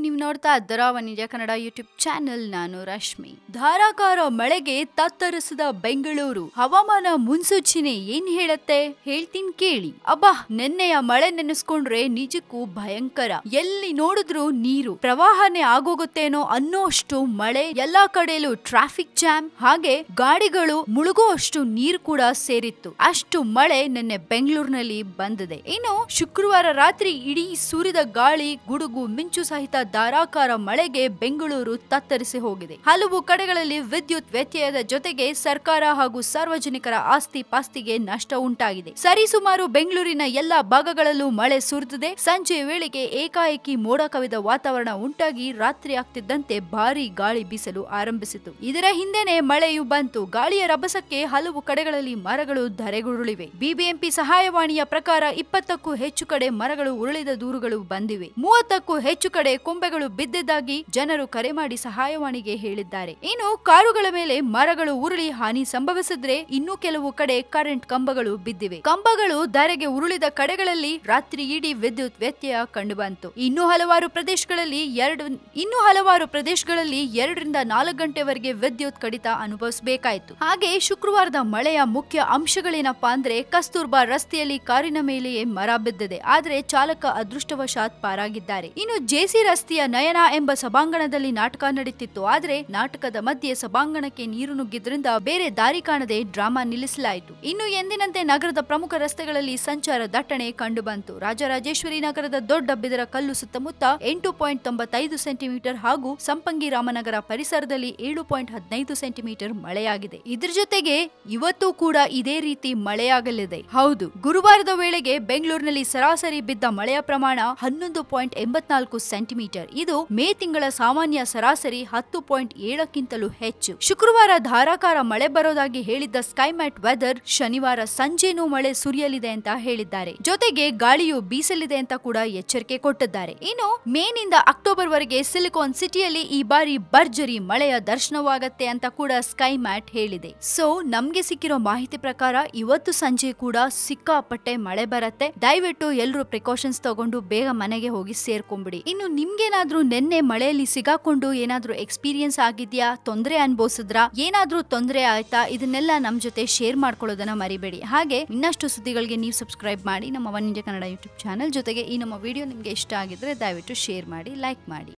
ನೀವು ನೋಡ್ತಾ ಇದ್ದೀರಾ ನಿಜ ಕನ್ನಡ ಯೂಟ್ಯೂಬ್ ಚಾನೆಲ್. ನಾನು ರಶ್ಮಿ. ಧಾರಾಕಾರ ಮಳೆಗೆ ತತ್ತರಿಸಿದ ಬೆಂಗಳೂರು. ಹವಾಮಾನ ಮುನ್ಸೂಚನೆ ಏನ್ ಹೇಳುತ್ತೆ ಹೇಳ್ತೀನಿ ಕೇಳಿ. ಅಬ್ಬಾ, ನೆನ್ನೆಯ ಮಳೆ ನೆನೆಸ್ಕೊಂಡ್ರೆ ನಿಜಕ್ಕೂ ಭಯಂಕರ. ಎಲ್ಲಿ ನೋಡಿದ್ರು ನೀರು, ಪ್ರವಾಹನೇ ಆಗೋಗುತ್ತೇನೋ ಅನ್ನೋಷ್ಟು ಮಳೆ. ಎಲ್ಲಾ ಕಡೆಯಲ್ಲೂ ಟ್ರಾಫಿಕ್ ಜಾಮ್, ಹಾಗೆ ಗಾಡಿಗಳು ಮುಳುಗುವಷ್ಟು ನೀರು ಕೂಡ ಸೇರಿತ್ತು. ಅಷ್ಟು ಮಳೆ ನಿನ್ನೆ ಬೆಂಗಳೂರಿನಲ್ಲಿ ಬಂದಿದೆ. ಇನ್ನು ಶುಕ್ರವಾರ ರಾತ್ರಿ ಇಡೀ ಸುರಿದ ಗಾಳಿ, ಗುಡುಗು, ಮಿಂಚು ಸಹಿತ ಧಾರಾಕಾರ ಮಳೆಗೆ ಬೆಂಗಳೂರು ತತ್ತರಿಸಿ ಹೋಗಿದೆ. ಹಲವು ಕಡೆಗಳಲ್ಲಿ ವಿದ್ಯುತ್ ವ್ಯತ್ಯಯದ ಜೊತೆಗೆ ಸರ್ಕಾರ ಹಾಗೂ ಸಾರ್ವಜನಿಕರ ಆಸ್ತಿ ಪಾಸ್ತಿಗೆ ನಷ್ಟ ಉಂಟಾಗಿದೆ. ಸರಿಸುಮಾರು ಬೆಂಗಳೂರಿನ ಎಲ್ಲಾ ಭಾಗಗಳಲ್ಲೂ ಮಳೆ ಸುರಿದಿದೆ. ಸಂಜೆ ವೇಳೆಗೆ ಏಕಾಏಕಿ ಮೋಡ ಕವಿದ ವಾತಾವರಣ ಉಂಟಾಗಿ ರಾತ್ರಿ ಆಗ್ತಿದ್ದಂತೆ ಭಾರಿ ಗಾಳಿ ಬೀಸಲು ಆರಂಭಿಸಿತು. ಇದರ ಹಿಂದೆನೆ ಮಳೆಯು ಬಂತು. ಗಾಳಿಯ ರಭಸಕ್ಕೆ ಹಲವು ಕಡೆಗಳಲ್ಲಿ ಮರಗಳು ಧರೆಗುರುಳಿವೆ. ಬಿಬಿಎಂಪಿ ಸಹಾಯವಾಣಿಯ ಪ್ರಕಾರ 20ಕ್ಕೂ ಹೆಚ್ಚು ಕಡೆ ಮರಗಳು ಉರುಳಿದ ದೂರುಗಳು ಬಂದಿವೆ. 30ಕ್ಕೂ ಹೆಚ್ಚು ಕಡೆ ಕೊಂಬೆಗಳು ಬಿದ್ದಿದ್ದಾಗಿ ಜನರು ಕರೆ ಮಾಡಿ ಸಹಾಯವಾಣಿಗೆ ಹೇಳಿದ್ದಾರೆ. ಇನ್ನು ಕಾರುಗಳ ಮೇಲೆ ಮರಗಳು ಉರುಳಿ ಹಾನಿ ಸಂಭವಿಸಿದ್ರೆ ಇನ್ನು ಕೆಲವು ಕಡೆ ಕರೆಂಟ್ ಕಂಬಗಳು ಬಿದ್ದಿವೆ. ಕಂಬಗಳು ಧರೆಗೆ ಉರುಳಿದ ಕಡೆಗಳಲ್ಲಿ ರಾತ್ರಿ ಇಡೀ ವಿದ್ಯುತ್ ವ್ಯತ್ಯಯ ಕಂಡುಬಂತು. ಇನ್ನು ಹಲವಾರು ಪ್ರದೇಶಗಳಲ್ಲಿ 2ರಿಂದ 4 ಗಂಟೆವರೆಗೆ ವಿದ್ಯುತ್ ಕಡಿತ ಅನುಭವಿಸಬೇಕಾಯಿತು. ಹಾಗೆ ಶುಕ್ರವಾರದ ಮಳೆಯ ಮುಖ್ಯ ಅಂಶಗಳೇನಪ್ಪಾ ಅಂದ್ರೆ, ಕಸ್ತೂರ್ಬಾ ರಸ್ತೆಯಲ್ಲಿ ಕಾರಿನ ಮೇಲೆಯೇ ಮರ ಬಿದ್ದಿದೆ. ಆದ್ರೆ ಚಾಲಕ ಅದೃಷ್ಟವಶಾತ್ ಪಾರಾಗಿದ್ದಾರೆ. ಇನ್ನು ಜೆಸಿ ರಸ್ತೆಯ ನಯನ ಎಂಬ ಸಭಾಂಗಣದಲ್ಲಿ ನಾಟಕ ನಡೀತಿತ್ತು. ಆದ್ರೆ ನಾಟಕದ ಮಧ್ಯೆ ಸಭಾಂಗಣಕ್ಕೆ ನೀರು ನುಗ್ಗಿದ್ರಿಂದ ಬೇರೆ ದಾರಿ ಕಾಣದೆ ಡ್ರಾಮಾ ನಿಲ್ಲಿಸಲಾಯಿತು. ಇನ್ನು ಎಂದಿನಂತೆ ನಗರದ ಪ್ರಮುಖ ರಸ್ತೆಗಳಲ್ಲಿ ಸಂಚಾರ ದಟ್ಟಣೆ ಕಂಡುಬಂತು. ರಾಜರಾಜೇಶ್ವರಿ ನಗರದ ದೊಡ್ಡ ಬಿದರ ಕಲ್ಲು ಸುತ್ತಮುತ್ತ 8.95 ಸೆಂಟಿಮೀಟರ್ ಹಾಗೂ ಸಂಪಂಗಿ ರಾಮನಗರ ಪರಿಸರದಲ್ಲಿ 7.15 ಸೆಂಟಿಮೀಟರ್ ಮಳೆಯಾಗಿದೆ. ಇದ್ರ ಜೊತೆಗೆ ಇವತ್ತು ಕೂಡ ಇದೇ ರೀತಿ ಮಳೆಯಾಗಲಿದೆ. ಹೌದು, ಗುರುವಾರದ ವೇಳೆಗೆ ಬೆಂಗಳೂರಿನಲ್ಲಿ ಸರಾಸರಿ ಬಿದ್ದ ಮಳೆಯ ಪ್ರಮಾಣ 11.84 ಸೆಂಟಿಮೀಟರ್. ಇದು ಮೇ ತಿಂಗಳ ಸಾಮಾನ್ಯ ಸರಾಸರಿ 10.7ಕ್ಕಿಂತಲೂ ಹೆಚ್ಚು. ಶುಕ್ರವಾರ ಧಾರಾಕಾರ ಮಳೆ ಬರೋದಾಗಿ ಹೇಳಿದ್ದ ಸ್ಕೈಮ್ಯಾಟ್ ವೆದರ್ ಶನಿವಾರ ಸಂಜೆನೂ ಮಳೆ ಸುರಿಯಲಿದೆ ಅಂತ ಹೇಳಿದ್ದಾರೆ. ಜೊತೆಗೆ ಗಾಳಿಯು ಬೀಸಲಿದೆ ಅಂತ ಕೂಡ ಎಚ್ಚರಿಕೆ ಕೊಟ್ಟಿದ್ದಾರೆ. ಇನ್ನು ಮೇನಿಂದ ಅಕ್ಟೋಬರ್ ವರೆಗೆ ಸಿಲಿಕಾನ್ ಸಿಟಿಯಲ್ಲಿ ಈ ಬಾರಿ ಭರ್ಜರಿ ಮಳೆಯ ದರ್ಶನವಾಗತ್ತೆ ಅಂತ ಕೂಡ ಸ್ಕೈಮ್ಯಾಟ್ ಹೇಳಿದೆ. ಸೊ ನಮ್ಗೆ ಸಿಕ್ಕಿರೋ ಮಾಹಿತಿ ಪ್ರಕಾರ ಇವತ್ತು ಸಂಜೆ ಕೂಡ ಸಿಕ್ಕಾಪಟ್ಟೆ ಮಳೆ ಬರತ್ತೆ. ದಯವಿಟ್ಟು ಎಲ್ಲರೂ ಪ್ರಿಕಾಷನ್ಸ್ ತಗೊಂಡು ಬೇಗ ಮನೆಗೆ ಹೋಗಿ ಸೇರ್ಕೊಂಡ್ಬಿಡಿ. ಇನ್ನು ನಿಮ್ಗೇನಾದ್ರೂ ನಿನ್ನೆ ಮಳೆಯಲ್ಲಿ ಸಿಗಾಕೊಂಡು ಏನಾದ್ರೂ ಎಕ್ಸ್ಪೀರಿಯನ್ಸ್ ಆಗಿದ್ಯಾ, ತೊಂದರೆ ಅನುಭವಿಸಿದ್ರಾ, ಏನಾದ್ರೂ ತೊಂದರೆ ಆಯ್ತಾ, ಇದನ್ನೆಲ್ಲ ನಮ್ ಜೊತೆ ಶೇರ್ ಮಾಡ್ಕೊಳ್ಳೋದನ್ನ ಮರಿಬೇಡಿ. ಹಾಗೆ ಇನ್ನಷ್ಟು ಸುದ್ದಿಗಳಿಗೆ ನೀವು ಸಬ್ಸ್ಕ್ರೈಬ್ ಮಾಡಿ ನಮ್ಮ one India Kannada YouTube channel. ಜೊತೆಗೆ ಈ ನಮ್ಮ ವಿಡಿಯೋ ನಿಮ್ಗೆ ಇಷ್ಟ ಆಗಿದ್ರೆ ದಯವಿಟ್ಟು ಶೇರ್ ಮಾಡಿ, ಲೈಕ್ ಮಾಡಿ.